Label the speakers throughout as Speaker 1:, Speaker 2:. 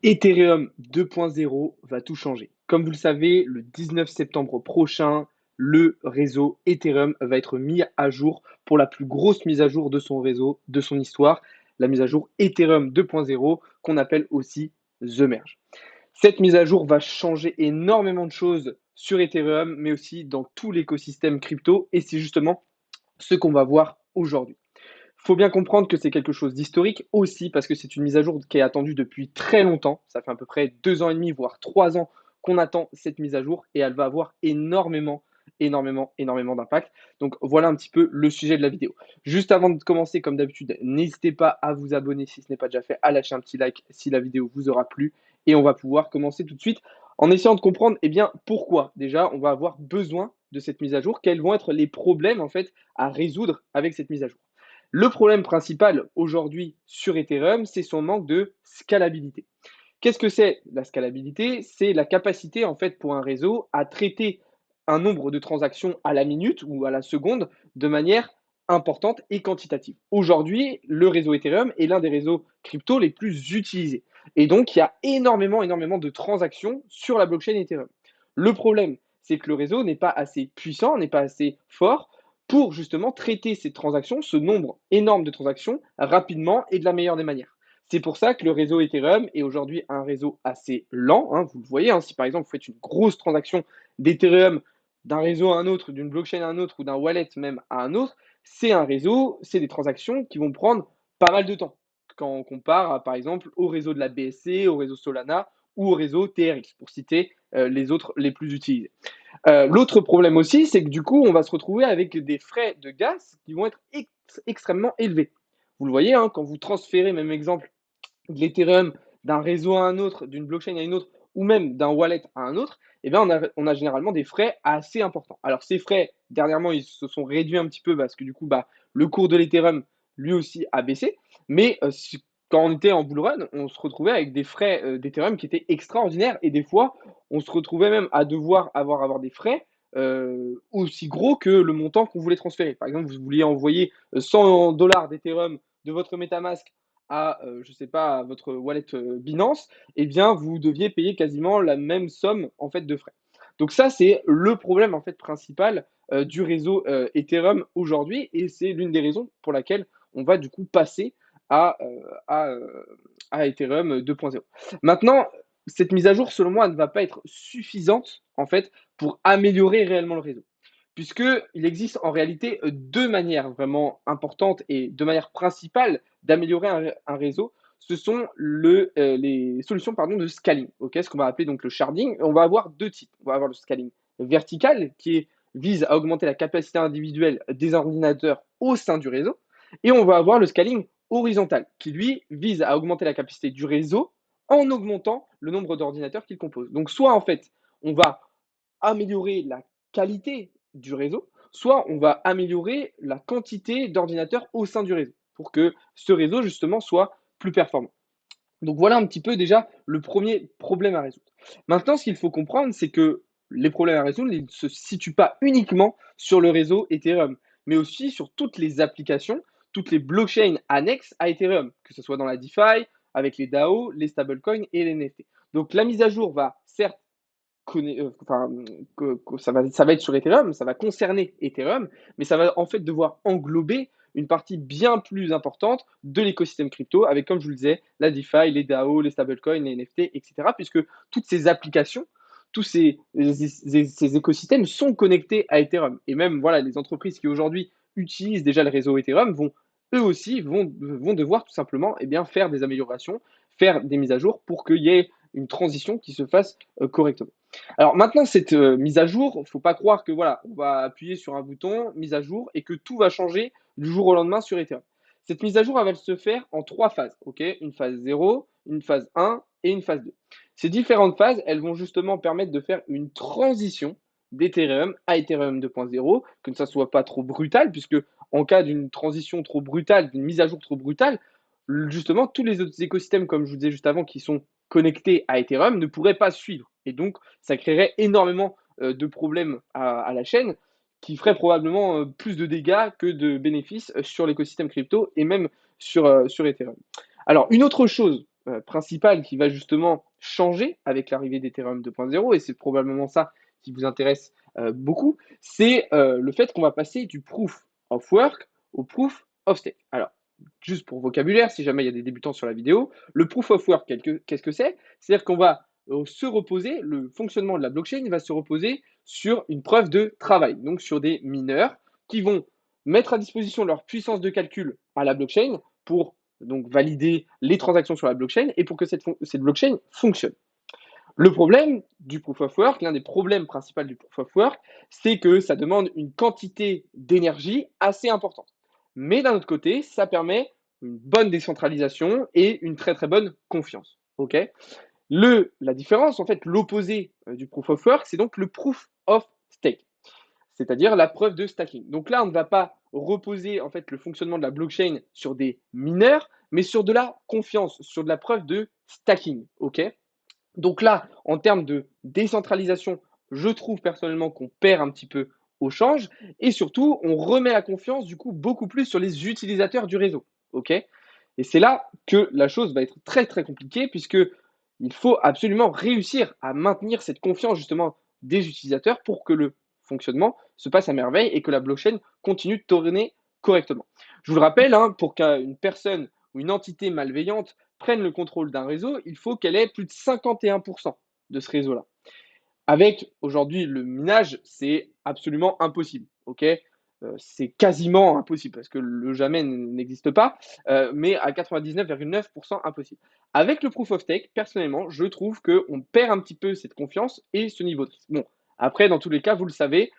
Speaker 1: Ethereum 2.0 va tout changer. Comme vous le savez, le 19 septembre prochain, le réseau Ethereum va être mis à jour pour la plus grosse mise à jour de son réseau, de son histoire, la mise à jour Ethereum 2.0 qu'on appelle aussi The Merge. Cette mise à jour va changer énormément de choses sur Ethereum, mais aussi dans tout l'écosystème crypto, et c'est justement ce qu'on va voir aujourd'hui. Il faut bien comprendre que c'est quelque chose d'historique aussi parce que c'est une mise à jour qui est attendue depuis très longtemps. Ça fait à peu près 2 ans et demi, voire 3 ans qu'on attend cette mise à jour et elle va avoir énormément d'impact. Donc voilà un petit peu le sujet de la vidéo. Juste avant de commencer, comme d'habitude, n'hésitez pas à vous abonner si ce n'est pas déjà fait, à lâcher un petit like si la vidéo vous aura plu et on va pouvoir commencer tout de suite en essayant de comprendre pourquoi déjà on va avoir besoin de cette mise à jour, quels vont être les problèmes en fait à résoudre avec cette mise à jour. Le problème principal aujourd'hui sur Ethereum, c'est son manque de scalabilité. Qu'est-ce que c'est la scalabilité? C'est la capacité en fait pour un réseau à traiter un nombre de transactions à la minute ou à la seconde de manière importante et quantitative. Aujourd'hui, le réseau Ethereum est l'un des réseaux crypto les plus utilisés. Et donc, il y a énormément de transactions sur la blockchain Ethereum. Le problème, c'est que le réseau n'est pas assez puissant, n'est pas assez fort pour justement traiter ces transactions, ce nombre énorme de transactions, rapidement et de la meilleure des manières. C'est pour ça que le réseau Ethereum est aujourd'hui un réseau assez lent, hein, vous le voyez, hein, si par exemple vous faites une grosse transaction d'Ethereum d'un réseau à un autre, d'une blockchain à un autre ou d'un wallet même à un autre, c'est un réseau, c'est des transactions qui vont prendre pas mal de temps. Quand on compare par exemple au réseau de la BSC, au réseau Solana ou au réseau TRX, pour citer les autres les plus utilisés. L'autre problème aussi, c'est que du coup, on va se retrouver avec des frais de gaz qui vont être extrêmement élevés. Vous le voyez, hein, quand vous transférez, même exemple, de l'Ethereum d'un réseau à un autre, d'une blockchain à une autre, ou même d'un wallet à un autre, eh bien, on a généralement des frais assez importants. Alors, ces frais, dernièrement, ils se sont réduits un petit peu parce que du coup, le cours de l'Ethereum, lui aussi, a baissé. Mais quand on était en bull run, on se retrouvait avec des frais d'Ethereum qui étaient extraordinaires. Et des fois, on se retrouvait même à devoir avoir des frais aussi gros que le montant qu'on voulait transférer. Par exemple, vous vouliez envoyer 100 dollars d'Ethereum de votre MetaMask à, je sais pas, à votre wallet Binance, eh bien, vous deviez payer quasiment la même somme en fait de frais. Donc ça, c'est le problème en fait principal du réseau Ethereum aujourd'hui et c'est l'une des raisons pour laquelle on va du coup passer à, euh, à, euh, à Ethereum 2.0. Maintenant, cette mise à jour, selon moi, ne va pas être suffisante en fait pour améliorer réellement le réseau. Puisqu'il existe en réalité deux manières vraiment importantes et deux manières principales d'améliorer un réseau. Ce sont les solutions pardon, de scaling, ce qu'on va appeler donc le sharding. On va avoir deux types. On va avoir le scaling vertical vise à augmenter la capacité individuelle des ordinateurs au sein du réseau. Et on va avoir le scaling horizontal qui, lui, vise à augmenter la capacité du réseau en augmentant le nombre d'ordinateurs qu'il compose. Donc, soit en fait, on va améliorer la qualité du réseau, soit on va améliorer la quantité d'ordinateurs au sein du réseau pour que ce réseau justement soit plus performant. Donc voilà un petit peu déjà le premier problème à résoudre. Maintenant, ce qu'il faut comprendre, c'est que les problèmes à résoudre ne se situent pas uniquement sur le réseau Ethereum, mais aussi sur toutes les applications, toutes les blockchains annexes à Ethereum, que ce soit dans la DeFi, avec les DAO, les stablecoins et les NFT. Donc la mise à jour va certes enfin, ça va être sur Ethereum, ça va concerner Ethereum, mais ça va en fait devoir englober une partie bien plus importante de l'écosystème crypto, avec, comme je vous le disais, la DeFi, les DAO, les stablecoins, les NFT, etc. Puisque toutes ces applications, tous ces écosystèmes sont connectés à Ethereum. Et même voilà, les entreprises qui aujourd'hui utilisent déjà le réseau Ethereum vont eux aussi vont devoir tout simplement faire des améliorations, faire des mises à jour pour qu'il y ait une transition qui se fasse correctement. Alors maintenant, cette mise à jour, il ne faut pas croire que voilà, on va appuyer sur un bouton mise à jour et que tout va changer du jour au lendemain sur Ethereum. Cette mise à jour, elle va se faire en trois phases, ok? Une phase 0, une phase 1 et une phase 2. Ces différentes phases, elles vont justement permettre de faire une transition d'Ethereum à Ethereum 2.0, que ça ne soit pas trop brutal, puisque en cas d'une transition trop brutale, d'une mise à jour trop brutale, justement, tous les autres écosystèmes, comme je vous disais juste avant, qui sont connectés à Ethereum, ne pourraient pas suivre. Et donc, ça créerait énormément de problèmes à la chaîne qui ferait probablement plus de dégâts que de bénéfices sur l'écosystème crypto et même sur Ethereum. Alors, une autre chose principal qui va justement changer avec l'arrivée d'Ethereum 2.0 et c'est probablement ça qui vous intéresse, beaucoup, c'est, le fait qu'on va passer du proof of work au proof of stake. Alors, juste pour vocabulaire, si jamais il y a des débutants sur la vidéo, le proof of work, qu'est-ce que c'est? C'est-à-dire qu'on va, se reposer le fonctionnement de la blockchain va se reposer sur une preuve de travail, donc sur des mineurs qui vont mettre à disposition leur puissance de calcul à la blockchain pour donc valider les transactions sur la blockchain et pour que cette blockchain fonctionne. Le problème du proof of work, l'un des problèmes principaux du proof of work, c'est que ça demande une quantité d'énergie assez importante. Mais d'un autre côté, ça permet une bonne décentralisation et une très très bonne confiance. Ok. La différence, en fait, l'opposé du proof of work, c'est donc le proof of stake, c'est-à-dire la preuve de stacking. Donc là, on ne va pas reposer en fait le fonctionnement de la blockchain sur des mineurs, mais sur de la confiance, sur de la preuve de stacking. Ok. Donc là, en termes de décentralisation, je trouve personnellement qu'on perd un petit peu au change et surtout, on remet la confiance du coup beaucoup plus sur les utilisateurs du réseau. Ok. Et c'est là que la chose va être très très compliquée puisque il faut absolument réussir à maintenir cette confiance justement des utilisateurs pour que le fonctionnement se passe à merveille et que la blockchain continue de tourner correctement. Je vous le rappelle, hein, pour qu'une personne ou une entité malveillante prenne le contrôle d'un réseau, il faut qu'elle ait plus de 51% de ce réseau-là. Avec aujourd'hui le minage, c'est absolument impossible. Ok. C'est quasiment impossible parce que le jamais n'existe pas, mais à 99,9% impossible. Avec le proof of stake, personnellement, je trouve qu'on perd un petit peu cette confiance et ce niveau de risque. Bon, après, dans tous les cas, vous le savez,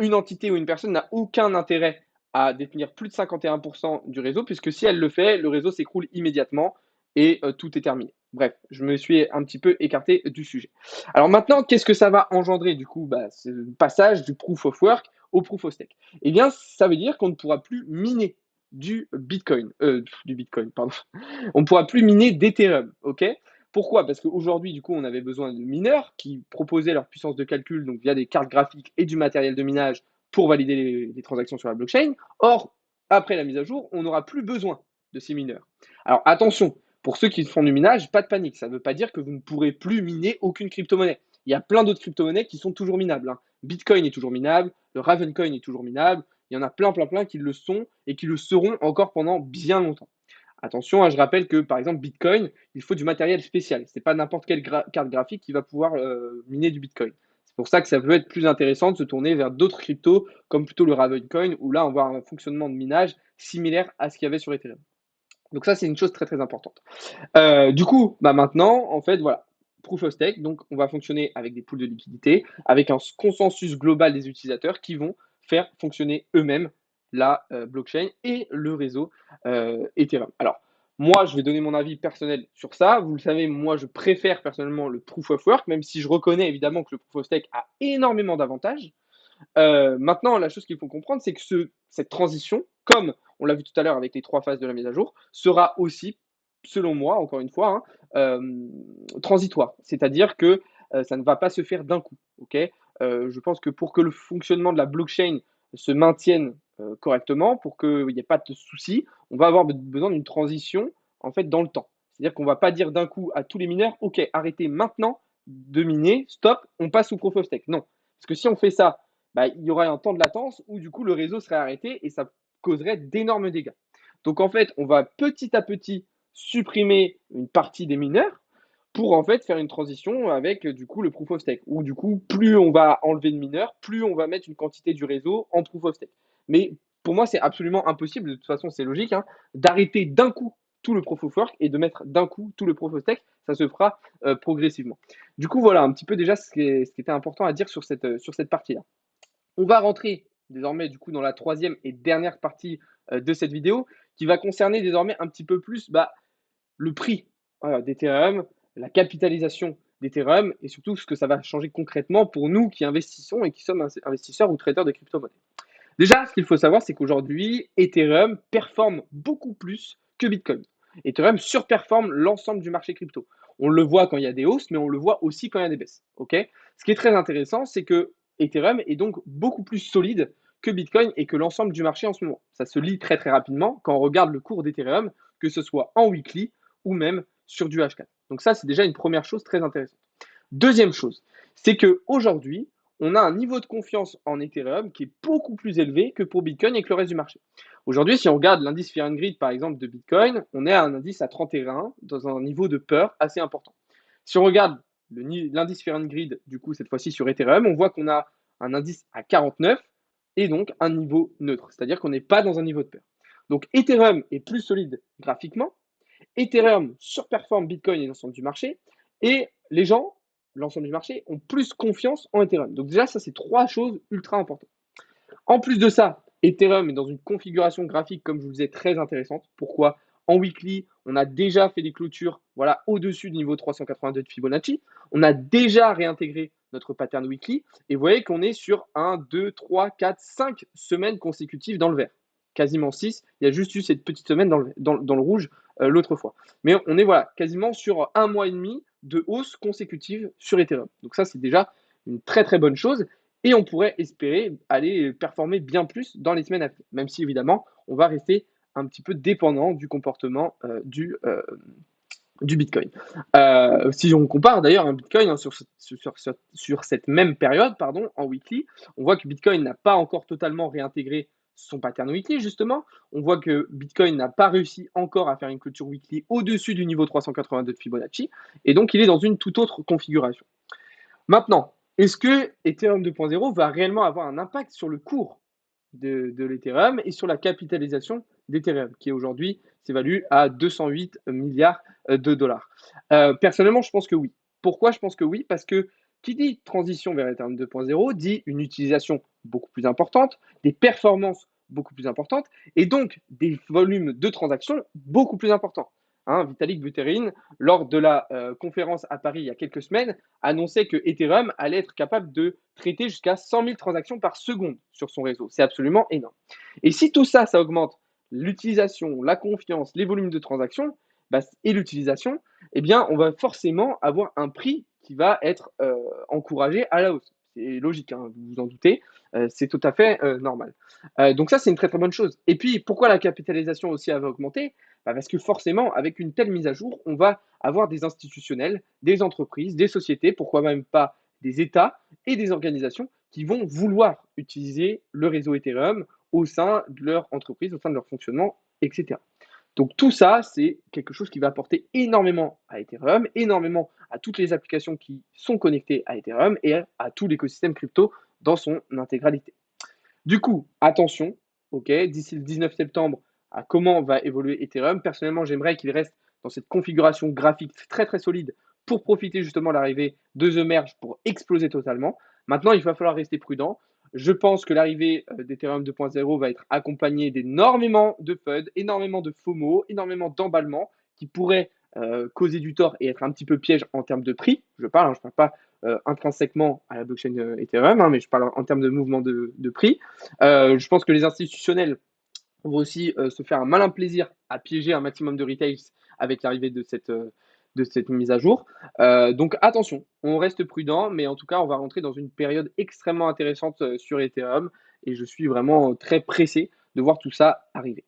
Speaker 1: une entité ou une personne n'a aucun intérêt à détenir plus de 51% du réseau, puisque si elle le fait, le réseau s'écroule immédiatement et tout est terminé. Bref, je me suis un petit peu écarté du sujet. Alors maintenant, qu'est-ce que ça va engendrer du coup? C'est le passage du proof of work au proof of stake. Eh bien, ça veut dire qu'on ne pourra plus miner du Bitcoin, pardon. On ne pourra plus miner d'Ethereum, ok? Pourquoi? Parce qu'aujourd'hui, du coup, on avait besoin de mineurs qui proposaient leur puissance de calcul donc via des cartes graphiques et du matériel de minage pour valider les transactions sur la blockchain. Or, après la mise à jour, on n'aura plus besoin de ces mineurs. Alors attention, pour ceux qui font du minage, pas de panique. Ça ne veut pas dire que vous ne pourrez plus miner aucune crypto-monnaie. Il y a plein d'autres crypto-monnaies qui sont toujours minables, hein. Bitcoin est toujours minable, le Ravencoin est toujours minable. Il y en a plein qui le sont et qui le seront encore pendant bien longtemps. Attention, hein, je rappelle que par exemple Bitcoin, il faut du matériel spécial. Ce n'est pas n'importe quelle carte graphique qui va pouvoir miner du Bitcoin. C'est pour ça que ça peut être plus intéressant de se tourner vers d'autres cryptos, comme plutôt le Ravencoin, où là on va avoir un fonctionnement de minage similaire à ce qu'il y avait sur Ethereum. Donc ça, c'est une chose très très importante. Du coup, maintenant, en fait, voilà, proof of stake, donc on va fonctionner avec des pools de liquidité, avec un consensus global des utilisateurs qui vont faire fonctionner eux-mêmes la blockchain et le réseau Ethereum. Alors, moi, je vais donner mon avis personnel sur ça. Vous le savez, moi, je préfère personnellement le proof of work, même si je reconnais évidemment que le proof of stake a énormément d'avantages. Maintenant, la chose qu'il faut comprendre, c'est que cette transition, comme on l'a vu tout à l'heure avec les 3 phases de la mise à jour, sera aussi, selon moi, encore une fois, hein, transitoire. C'est-à-dire que, ça ne va pas se faire d'un coup, OK? Je pense que pour que le fonctionnement de la blockchain se maintienne, correctement, pour qu'il n'y ait pas de soucis, on va avoir besoin d'une transition, en fait, dans le temps. C'est-à-dire qu'on ne va pas dire d'un coup à tous les mineurs: «OK, arrêtez maintenant de miner, stop, on passe au proof of stake». Non, parce que si on fait ça, il y aurait un temps de latence où du coup le réseau serait arrêté et ça causerait d'énormes dégâts. Donc en fait, on va petit à petit supprimer une partie des mineurs pour en fait faire une transition avec du coup le proof of stake. Ou du coup, plus on va enlever de mineurs, plus on va mettre une quantité du réseau en proof of stake. Mais pour moi, c'est absolument impossible, de toute façon c'est logique, hein, d'arrêter d'un coup tout le proof of work et de mettre d'un coup tout le proof of stake, ça se fera progressivement. Du coup, voilà un petit peu déjà ce qui était important à dire sur cette partie-là. On va rentrer désormais du coup dans la troisième et dernière partie de cette vidéo qui va concerner désormais un petit peu plus le prix d'Ethereum, la capitalisation d'Ethereum et surtout ce que ça va changer concrètement pour nous qui investissons et qui sommes investisseurs ou traders de crypto-monnaies. Déjà, ce qu'il faut savoir, c'est qu'aujourd'hui, Ethereum performe beaucoup plus que Bitcoin. Ethereum surperforme l'ensemble du marché crypto. On le voit quand il y a des hausses, mais on le voit aussi quand il y a des baisses. Okay. Ce qui est très intéressant, c'est que Ethereum est donc beaucoup plus solide que Bitcoin et que l'ensemble du marché en ce moment. Ça se lit très très rapidement quand on regarde le cours d'Ethereum, que ce soit en weekly ou même sur du H4. Donc ça, c'est déjà une première chose très intéressante. Deuxième chose, c'est qu'aujourd'hui, on a un niveau de confiance en Ethereum qui est beaucoup plus élevé que pour Bitcoin et que le reste du marché. Aujourd'hui, si on regarde l'indice Fear and Greed, par exemple, de Bitcoin, on est à un indice à 31, dans un niveau de peur assez important. Si on regarde l'indice Fear and Greed, du coup, cette fois-ci sur Ethereum, on voit qu'on a un indice à 49 et donc un niveau neutre, c'est-à-dire qu'on n'est pas dans un niveau de peur. Donc Ethereum est plus solide graphiquement, Ethereum surperforme Bitcoin et l'ensemble du marché, et les gens, l'ensemble du marché, ont plus confiance en Ethereum. Donc déjà, ça, c'est trois choses ultra importantes. En plus de ça, Ethereum est dans une configuration graphique, comme je vous disais, très intéressante. Pourquoi? En weekly, on a déjà fait des clôtures voilà, au-dessus du niveau 382 de Fibonacci. On a déjà réintégré notre pattern weekly. Et vous voyez qu'on est sur 1, 2, 3, 4, 5 semaines consécutives dans le vert. Quasiment 6. Il y a juste eu cette petite semaine dans le rouge l'autre fois. Mais on est voilà, quasiment sur un mois et demi de hausse consécutive sur Ethereum. Donc ça, c'est déjà une très très bonne chose. Et on pourrait espérer aller performer bien plus dans les semaines à venir, même si évidemment, on va rester un petit peu dépendant du comportement du Bitcoin. Si on compare d'ailleurs un Bitcoin sur cette même période, pardon, en weekly, on voit que Bitcoin n'a pas encore totalement réintégré son pattern weekly, justement. On voit que Bitcoin n'a pas réussi encore à faire une clôture weekly au-dessus du niveau 382 de Fibonacci, et donc il est dans une toute autre configuration. Maintenant, est-ce que Ethereum 2.0 va réellement avoir un impact sur le cours de l'Ethereum et sur la capitalisation d'Ethereum, qui aujourd'hui s'évalue à 208 milliards de dollars? Personnellement, je pense que oui. Pourquoi je pense que oui? Parce que qui dit transition vers Ethereum 2.0 dit une utilisation beaucoup plus importante, des performances beaucoup plus importantes et donc des volumes de transactions beaucoup plus importants. Hein, Vitalik Buterin, lors de la conférence à Paris il y a quelques semaines, annonçait que Ethereum allait être capable de traiter jusqu'à 100 000 transactions par seconde sur son réseau. C'est absolument énorme. Et si tout ça, ça augmente l'utilisation, la confiance, les volumes de transactions et l'utilisation, eh bien, on va forcément avoir un prix qui va être encouragé à la hausse. C'est logique, hein, vous vous en doutez, c'est tout à fait normal. Donc ça, c'est une très très bonne chose. Et puis, pourquoi la capitalisation aussi avait augmenté? Parce que forcément, avec une telle mise à jour, on va avoir des institutionnels, des entreprises, des sociétés, pourquoi même pas des États et des organisations qui vont vouloir utiliser le réseau Ethereum au sein de leur entreprise, au sein de leur fonctionnement, etc. Donc tout ça, c'est quelque chose qui va apporter énormément à Ethereum, énormément à toutes les applications qui sont connectées à Ethereum et à tout l'écosystème crypto dans son intégralité. Du coup, attention, ok, d'ici le 19 septembre, à comment va évoluer Ethereum. Personnellement, j'aimerais qu'il reste dans cette configuration graphique très très solide pour profiter justement de l'arrivée de The Merge pour exploser totalement. Maintenant, il va falloir rester prudent. Je pense que l'arrivée d'Ethereum 2.0 va être accompagnée d'énormément de FUD, énormément de FOMO, énormément d'emballement qui pourraient causer du tort et être un petit peu piège en termes de prix. Je parle, je ne parle pas intrinsèquement à la blockchain Ethereum, hein, mais je parle en termes de mouvement de prix. Je pense que les institutionnels vont aussi se faire un malin plaisir à piéger un maximum de retails avec l'arrivée de cette mise à jour. Donc attention, on reste prudent, mais en tout cas, on va rentrer dans une période extrêmement intéressante sur Ethereum et je suis vraiment très pressé de voir tout ça arriver.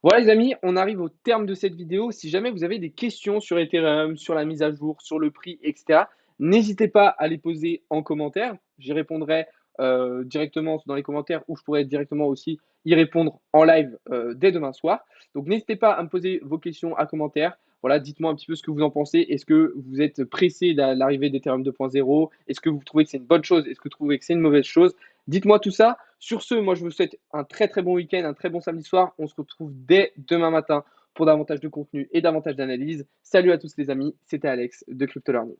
Speaker 1: Voilà les amis, on arrive au terme de cette vidéo. Si jamais vous avez des questions sur Ethereum, sur la mise à jour, sur le prix, etc., n'hésitez pas à les poser en commentaire. J'y répondrai directement dans les commentaires ou je pourrai directement aussi y répondre en live dès demain soir. Donc n'hésitez pas à me poser vos questions en commentaire. Voilà, dites-moi un petit peu ce que vous en pensez. Est-ce que vous êtes pressé de l'arrivée d'Ethereum 2.0? Est-ce que vous trouvez que c'est une bonne chose? Est-ce que vous trouvez que c'est une mauvaise chose? Dites-moi tout ça. Sur ce, moi, je vous souhaite un très très bon week-end, un très bon samedi soir. On se retrouve dès demain matin pour davantage de contenu et davantage d'analyse. Salut à tous les amis, c'était Alex de Crypto Learning.